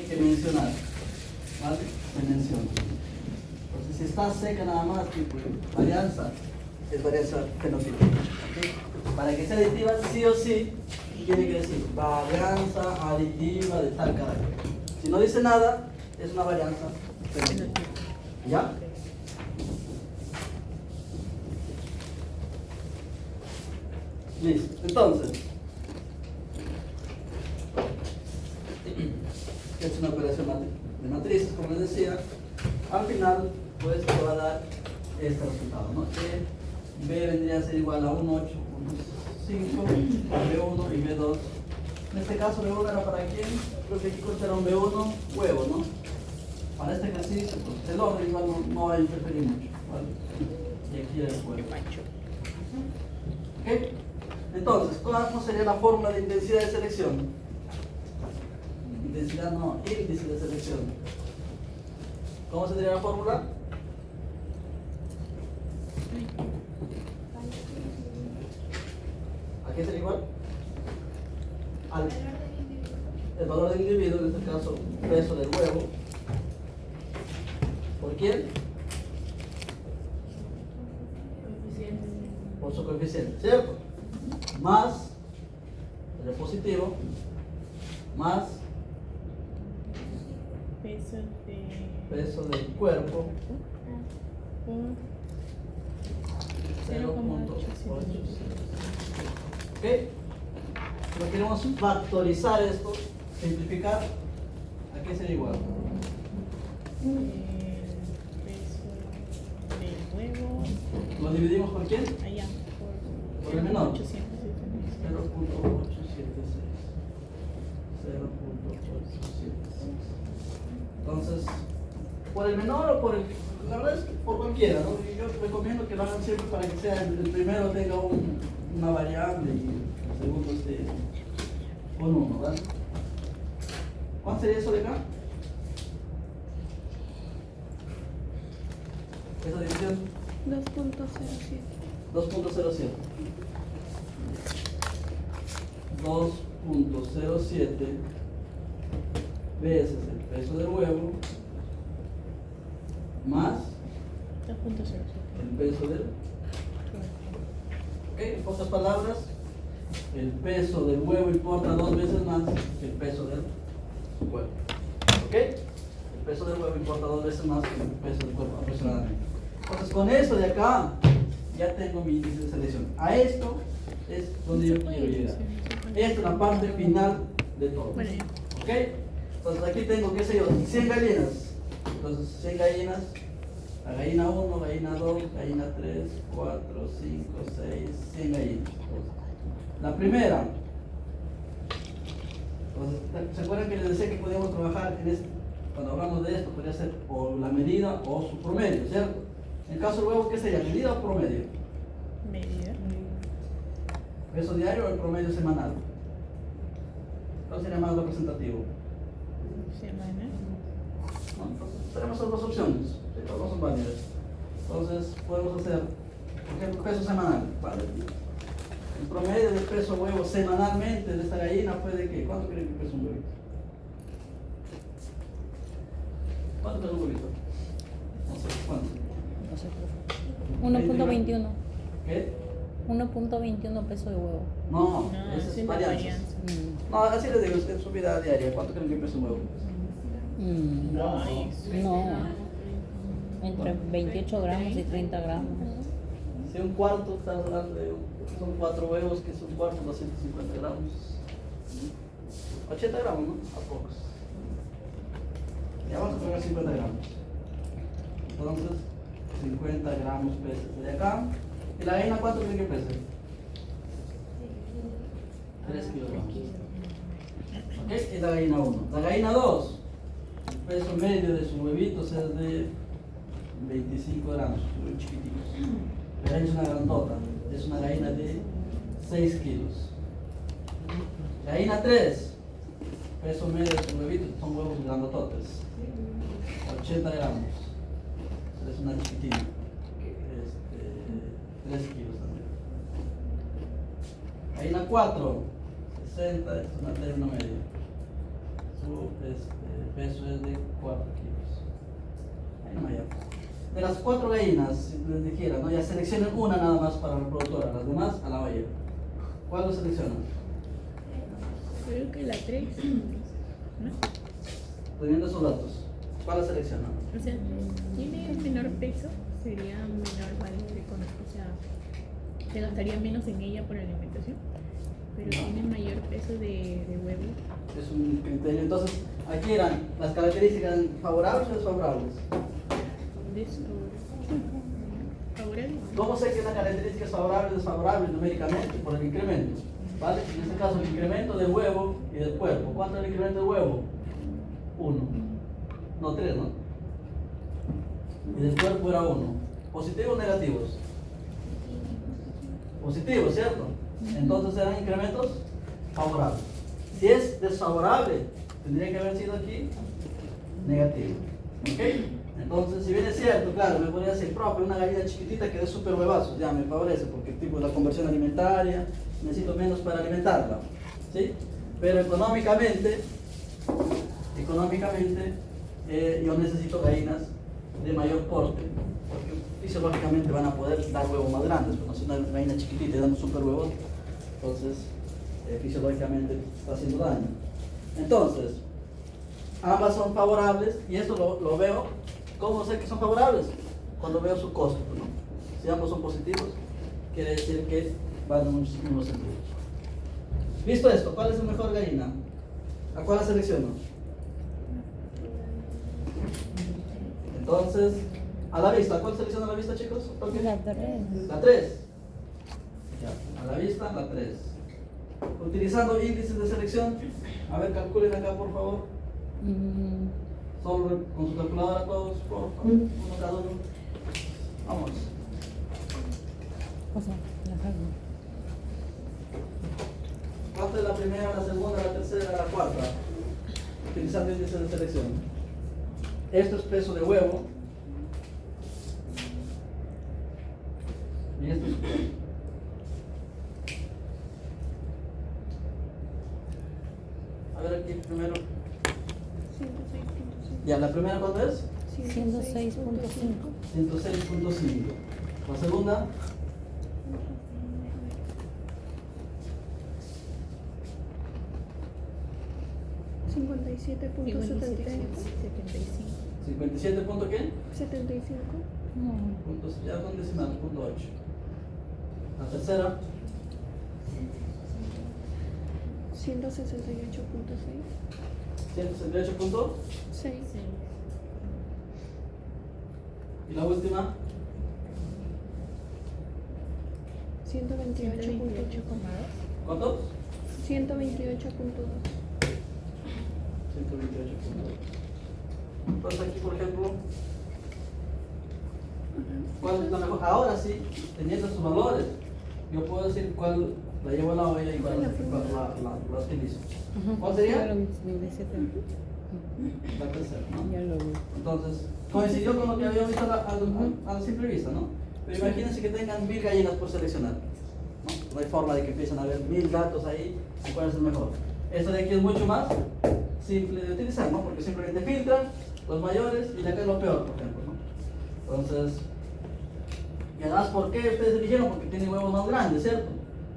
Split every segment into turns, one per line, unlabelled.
que mencionar, ¿vale? Se menciona. Entonces, si está seca nada más, tipo varianza, es varianza fenotípica. ¿Okay? Para que sea aditiva, sí o sí, tiene que decir varianza aditiva de tal carácter. Si no dice nada, es una varianza fenotípica. ¿Ya? Listo. Entonces, es una operación de matrices, como les decía. Al final, pues te va a dar este resultado, ¿no? Que B vendría a ser igual a 1,8, 1,5, B1 y B2. En este caso, B1 era para quién? Creo que aquí considera un B1 huevo, ¿no? Para este ejercicio, pues el orden igual no va a interferir mucho, ¿vale? Y aquí el huevo. ¿Ok? Entonces, ¿cómo sería la fórmula de intensidad de selección? Intensidad no, índice de selección. ¿Cómo sería la fórmula? ¿A qué sería igual? Al el valor del individuo, en este caso, peso del huevo. ¿Por quién? Por su coeficiente, ¿cierto? Más el positivo, más peso del cuerpo por 0.8. ¿Ok? Pero queremos factorizar esto, simplificar. ¿A qué sería igual?
El peso del huevo.
¿Lo dividimos por quién?
Allá,
Por el menor.
0.876.
0.876. Entonces, ¿por el menor o por el...? La verdad es que por cualquiera, ¿no? Y yo recomiendo que lo hagan siempre para que sea el primero tenga una variable y el segundo esté con uno, ¿vale? ¿Cuánto sería eso de acá? Esa división
2.07.
2.07. 2.07 veces el peso del huevo más
2.07.
el peso del... ¿Ok? En pocas palabras, el peso del huevo importa 2 veces más que el peso del huevo. ¿Ok? El peso del huevo importa 2 veces más que el peso del cuerpo aproximadamente. Entonces, con eso de acá, ya tengo mi índice de selección. A esto es donde yo quiero llegar. Esta es la parte final de todo. ¿Ok? Entonces, aquí tengo, qué sé yo, 100 gallinas. Entonces, 100 gallinas. La gallina 1, gallina 2, gallina 3, 4, 5, 6, 100 gallinas. La primera. Entonces, ¿se acuerdan que les decía que podíamos trabajar en esto? Cuando hablamos de esto, podría ser o la medida o su promedio, ¿cierto? En el caso del huevo, ¿qué sería? ¿Medida o promedio?
Medida.
¿Peso diario o el promedio semanal? ¿Cuál sería más representativo?
Semana.
¿No? Entonces, tenemos esas dos opciones, ¿sí? Las dos son válidas. Entonces, podemos hacer, por ejemplo, peso semanal, ¿vale? El promedio del peso huevo semanalmente de esta gallina fue de ¿qué? ¿Cuánto creen que pesa un huevito? ¿Cuánto pesa un huevito? No sé, ¿cuánto?
1.21.
¿Qué?
1.21 peso de huevo.
No,
No,
esa
esa
es
es la
varianza.
varianza.
No, así les digo, en su vida diaria, ¿cuánto creen que pesa un huevo?
No. Entre 28 gramos y 30 gramos.
Si un cuarto, estamos hablando de, son 4 huevos, que es un cuarto, 250 gramos. 80 gramos, ¿no? A pocos. Ya vamos a poner 50 gramos. Entonces, 50 gramos pesa de acá. ¿Y la gallina cuánto creen que pesa? 3 kilogramos. ¿Ok? Y la gallina 1. La gallina 2, el peso medio de sus huevitos es de 25 gramos, muy chiquititos. Pero es una grandota, es una gallina de 6 kilos. Gallina 3, peso medio de sus huevitos, son huevos grandototes, 80 gramos. Es una chiquitina, 3 kilos también. Gallina 4, 60, es una término medio. Su peso es de 4 kilos. Ahí no hay algo. De las 4 gallinas, si les dijera, ¿no? Ya seleccionen una nada más para la reproductora, las demás a la ballena. ¿Cuál lo seleccionan?
Creo que la 3. ¿No?
Teniendo esos datos, ¿cuál la seleccionan?
O sea, tiene menor peso, sería menor valor económico. O sea, se gastaría menos en ella por la alimentación, pero tiene mayor peso de huevo.
Es un criterio. Entonces, aquí eran las características favorables o desfavorables.
Favorable.
¿Cómo sé que una característica es favorable o desfavorable numéricamente? Por el incremento. ¿Vale? En este caso, el incremento del huevo y del cuerpo. ¿Cuánto es el incremento del huevo? 1. No, 3, ¿no? Y del cuerpo era 1. ¿Positivos o negativos? Positivos, ¿cierto? Entonces eran incrementos favorables. Si es desfavorable, tendría que haber sido aquí negativo. ¿Ok? Entonces, si bien es cierto, claro, me podría decir, profe, una gallina chiquitita que dé súper huevazos, ya me favorece, porque tipo la conversión alimentaria, necesito menos para alimentarla. ¿Sí? Pero económicamente, yo necesito gallinas de mayor porte, porque fisiológicamente van a poder dar huevos más grandes, pero no es una gallina chiquitita y dando súper huevos, entonces fisiológicamente está haciendo daño. Entonces, ambas son favorables y esto lo veo. ¿Cómo sé que son favorables? Cuando veo su costo, ¿no? Si ambos son positivos, quiere decir que van en un mismo sentido. Visto esto, ¿cuál es la mejor gallina? ¿A cuál la selecciono? Entonces, a la vista, ¿cuál selecciona a la vista, chicos? ¿Por qué?
La 3.
La 3. Ya, a la vista, la 3. Utilizando índices de selección, a ver, calculen acá, por favor. Solo con su calculadora todos, por favor, uno cada uno. Vamos.
O sea, la carne.
¿Cuánto es la primera, la segunda, la tercera, la cuarta? Utilizando índices de selección. Esto es peso de huevo. Y esto es cuerpo. A ver aquí primero.
106.5.
Ya, ¿la primera cuánto es?
106.5.
106.5. La segunda,
57.75.
57 punto qué?
75.
No.
Puntos, ya son decimales, punto 8. La tercera,
168.6.
168 punto.
6.
Y la última,
128.8.
¿cuánto?
128.2.
128 punto. Entonces aquí, por ejemplo, ¿cuál es la mejor? Ahora sí, teniendo sus valores, yo puedo decir cuál la llevo a la olla y cuál la utilizo. ¿Cuál sería?
Ya lo vi, 17.
La tercera, ¿no?
Ya lo vi.
Entonces, coincidió con lo que había visto a la simple vista, ¿no? Pero imagínense que tengan 1000 gallinas por seleccionar, ¿no? No hay forma de que empiecen a haber 1000 datos ahí y cuál es el mejor. Esto de aquí es mucho más simple de utilizar, ¿no? Porque simplemente filtran los mayores y de acá es lo peor, por ejemplo, ¿no? Entonces, y además, ¿por qué ustedes eligieron? Porque tiene huevos más grandes, ¿cierto?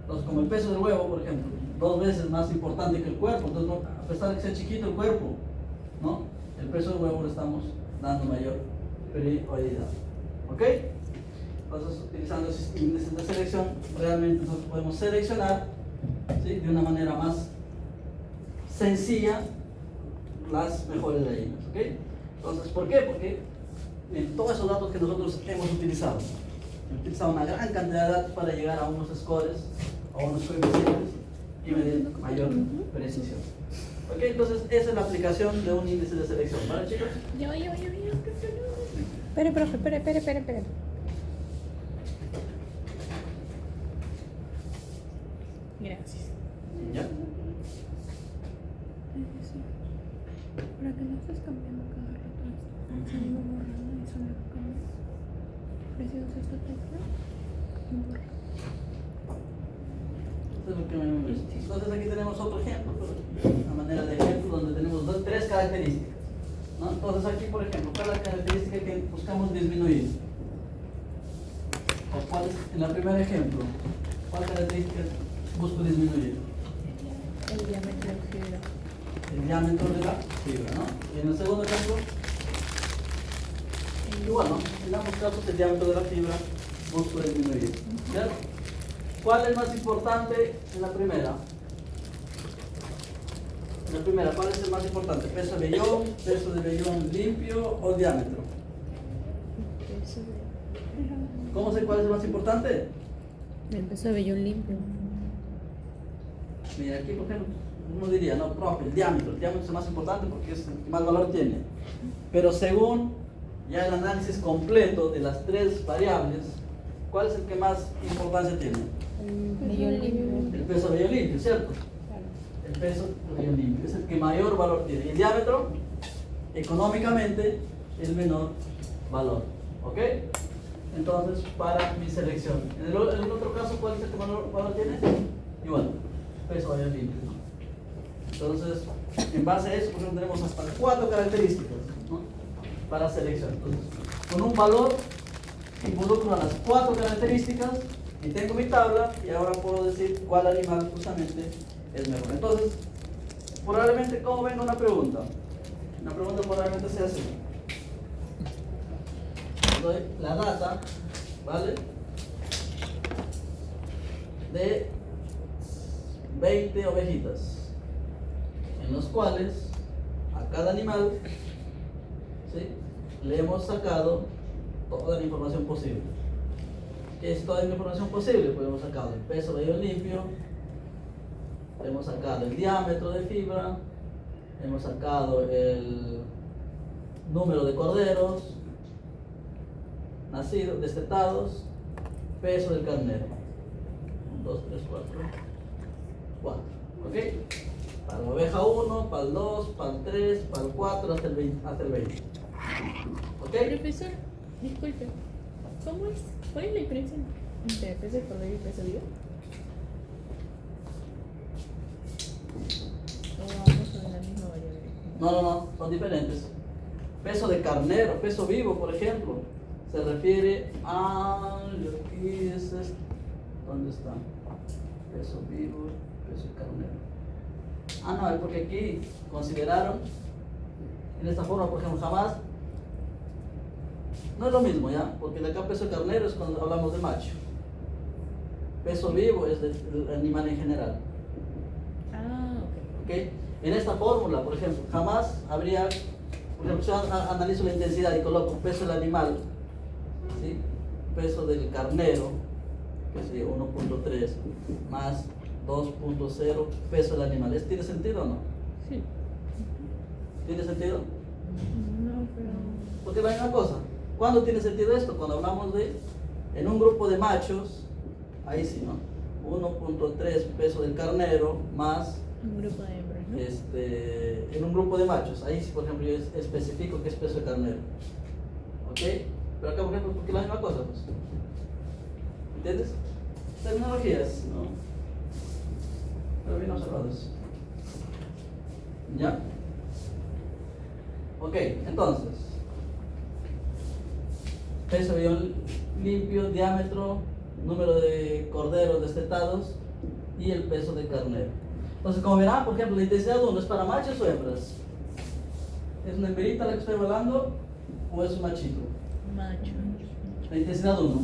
Entonces, como el peso del huevo, por ejemplo, 2 veces más importante que el cuerpo, entonces, a pesar de que sea chiquito el cuerpo, ¿no? El peso del huevo le estamos dando mayor prioridad. ¿Ok? Entonces, utilizando esos índices de selección, realmente nosotros podemos seleccionar, ¿sí?, de una manera más sencilla las mejores gallinas. ¿Ok? Entonces, ¿por qué? Porque en todos esos datos que nosotros hemos utilizado una gran cantidad de datos para llegar a unos scores, a unos coeficientes y medir mayor precisión. ¿Ok? Entonces, esa es la aplicación de un índice de selección. ¿Vale, chicos?
Yo.
Espere, profe, espere.
Gracias.
¿Ya?
Para que no estés cambiando cada rato esto. Se iba borrando y solo lo cambio. Presionas esta tecla y borra.
Esto es lo que me. Entonces aquí tenemos otro ejemplo, pero una manera de ejemplo donde tenemos 3 características. ¿no? Entonces aquí, por ejemplo, ¿cuál es la característica que buscamos disminuir? ¿O cuál es, en el primer ejemplo, cuál característica busco disminuir?
El diámetro de fibra.
El diámetro de la fibra, ¿no? Y en el segundo ejemplo, igual, ¿no? En ambos casos el diámetro de la fibra busco disminuir, ¿cierto? ¿Cuál es más importante en la primera? En la primera, ¿cuál es el más importante? ¿Peso de vellón limpio o diámetro?
Peso de...
¿Cómo sé cuál es el más importante?
El peso de vellón limpio.
Mira, aquí por ejemplo, uno diría, no, profe, el diámetro es el más importante porque es el que más valor tiene. Pero según ya el análisis completo de las tres variables, ¿cuál es el que más importancia tiene?
El vellón limpio.
El peso de vellón limpio, ¿cierto?
Claro.
El peso de vellón limpio es el que mayor valor tiene. Y el diámetro, económicamente, el menor valor. ¿Ok? Entonces, para mi selección. En el otro caso, ¿cuál es el que mayor valor tiene? Igual, peso de vellón limpio. Entonces, en base a eso, pues tenemos hasta 4 características, ¿no? Para selección. Entonces, con un valor, involucro a las 4 características y tengo mi tabla y ahora puedo decir cuál animal justamente es mejor. Entonces, probablemente, ¿cómo venga una pregunta? Una pregunta probablemente sea así. Doy la data, ¿vale? De 20 ovejitas, en los cuales a cada animal, ¿sí?, le hemos sacado toda la información posible. ¿Qué es toda la información posible? Pues hemos sacado el peso de vellón limpio, hemos sacado el diámetro de fibra, hemos sacado el número de corderos nacidos, destetados, peso del carnero. 1, 2, 3, 4. ¿Ok? Para la oveja 1, para el 2, para el 3, para el 4, hasta el 20. ¿Ok?
Profesor, disculpe, ¿cuál es la diferencia entre peso de cordero y peso vivo? ¿O vamos con la misma variable?
No, son diferentes. Peso de carnero, peso vivo, por ejemplo, se refiere a... Aquí es esto. ¿Dónde está? Peso vivo, peso de carnero. No, es porque aquí consideraron, en esta forma, por ejemplo, jamás, no es lo mismo, ¿ya? Porque de acá peso de carnero es cuando hablamos de macho. Peso vivo es del animal en general.
Ok.
¿Ok? En esta fórmula, por ejemplo, jamás habría, por ejemplo, si yo analizo la intensidad y coloco peso del animal, ¿sí?, peso del carnero, que sería 1.3 más 2.0 peso del animal. ¿Tiene sentido o no?
Sí.
¿Tiene sentido?
No, pero...
Porque hay una cosa, ¿cuándo tiene sentido esto? Cuando hablamos de, en un grupo de machos, ahí sí, ¿no? 1.3 peso del carnero más,
un grupo de hembras, ¿no?
en un grupo de machos, ahí sí, por ejemplo, yo especifico qué es peso de carnero. ¿Ok? Pero acá, por ejemplo, porque es la misma cosa, pues. ¿Entiendes? Tecnologías, ¿no? Pero bien observados. ¿Ya? Ok, entonces, peso de vellón limpio, diámetro, número de corderos destetados y el peso de carnero. Entonces, como verán, por ejemplo, la intensidad 1 es para machos o hembras. ¿Es una hembrita la que estoy evaluando o es un machito?
Macho.
La intensidad 1.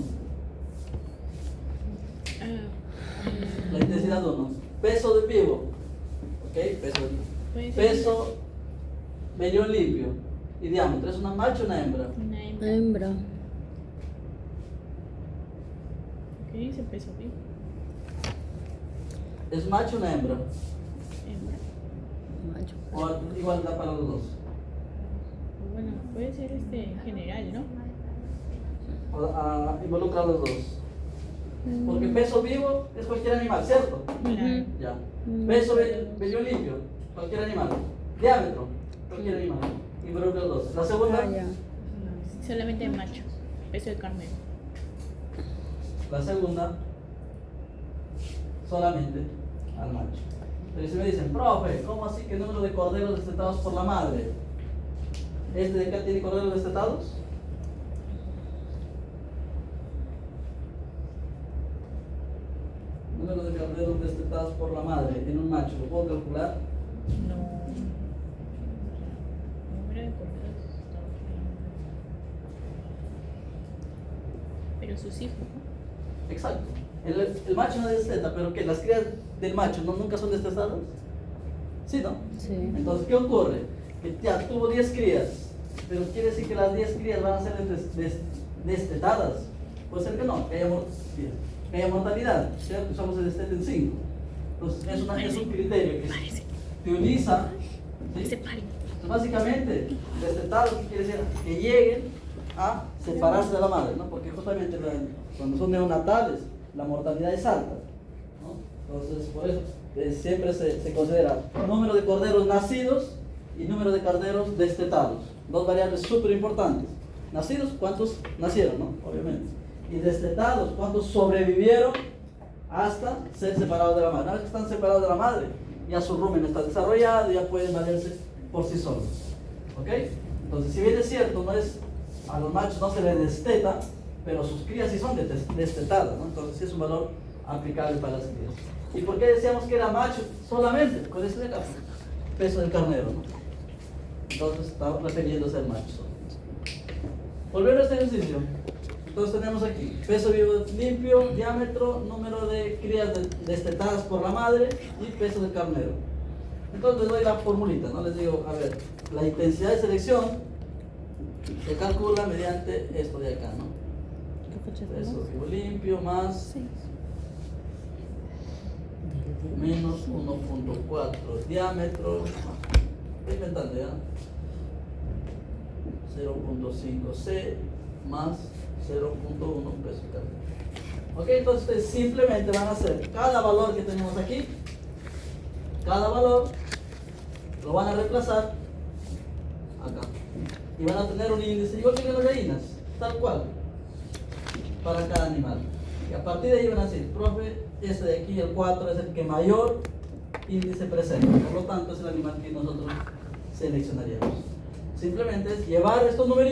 La intensidad 1. Peso de vivo. Ok,
Puede ser
peso vellón limpio y diámetro. ¿Es una macho o una hembra?
una hembra.
Hembra.
¿Qué dice peso vivo?
¿Es macho o una hembra?
Hembra.
Macho.
O igual da para los dos.
Bueno, puede ser en general, ¿no?
Involucra a los dos. Porque peso vivo es cualquier animal, ¿cierto?
Claro.
Ya. Peso vellón limpio, cualquier animal. Diámetro, cualquier animal. Involucra a los dos. La segunda,
Ah, ya.
No, solamente macho. Peso de carnero.
la segunda, solamente al macho. Pero si me dicen, profe, ¿cómo así que número de corderos destetados por la madre? ¿Este de acá tiene corderos destetados? Número de corderos destetados por la madre en un macho, ¿lo puedo calcular?
No. Número de corderos destetados. Pero sus hijos, ¿no?
Exacto. El macho no desteta, pero que las crías del macho nunca son destetadas. ¿Sí, no?
Sí.
Entonces, ¿qué ocurre? Que ya tuvo 10 crías, pero quiere decir que las 10 crías van a ser destetadas. Puede ser que no, que haya mortalidad, ¿cierto? Solo se desteten 5. Entonces, es un criterio que se utiliza. ¿Sí?
Separen.
Entonces, básicamente, destetados quiere decir que lleguen a separarse de la madre, ¿no? Porque justamente cuando son neonatales, la mortalidad es alta, ¿no? Entonces, por eso siempre se considera número de corderos nacidos y número de corderos destetados. Dos variables súper importantes. Nacidos, ¿cuántos nacieron, no? Obviamente. Y destetados, ¿cuántos sobrevivieron hasta ser separados de la madre? Una vez que están separados de la madre, ya su rumen está desarrollado, ya pueden valerse por sí solos. ¿Ok? Entonces, si bien es cierto, a los machos no se les desteta, pero sus crías sí son destetadas, ¿no? Entonces, sí es un valor aplicable para las crías. ¿Y por qué decíamos que era macho solamente? Con este de acá, peso del carnero, ¿no? Entonces, está refiriéndose al macho. Volviendo a este ejercicio. Entonces tenemos aquí peso vivo limpio, diámetro, número de crías destetadas por la madre y peso del carnero. Entonces les doy la formulita, ¿no? Les digo, a ver, la intensidad de selección se calcula mediante esto de acá, ¿no? Peso vivo limpio más menos 1.4 diámetro, estoy inventando ya, 0.5 C más 0.1 peso carnero. Ok, entonces ustedes simplemente van a hacer cada valor que tenemos aquí, cada valor lo van a reemplazar acá y van a tener un índice igual que en las gallinas, tal cual, para cada animal. Y a partir de ahí van a decir, profe, este de aquí, el 4, es el que mayor índice presenta, por lo tanto es el animal que nosotros seleccionaríamos. Simplemente es llevar estos numeritos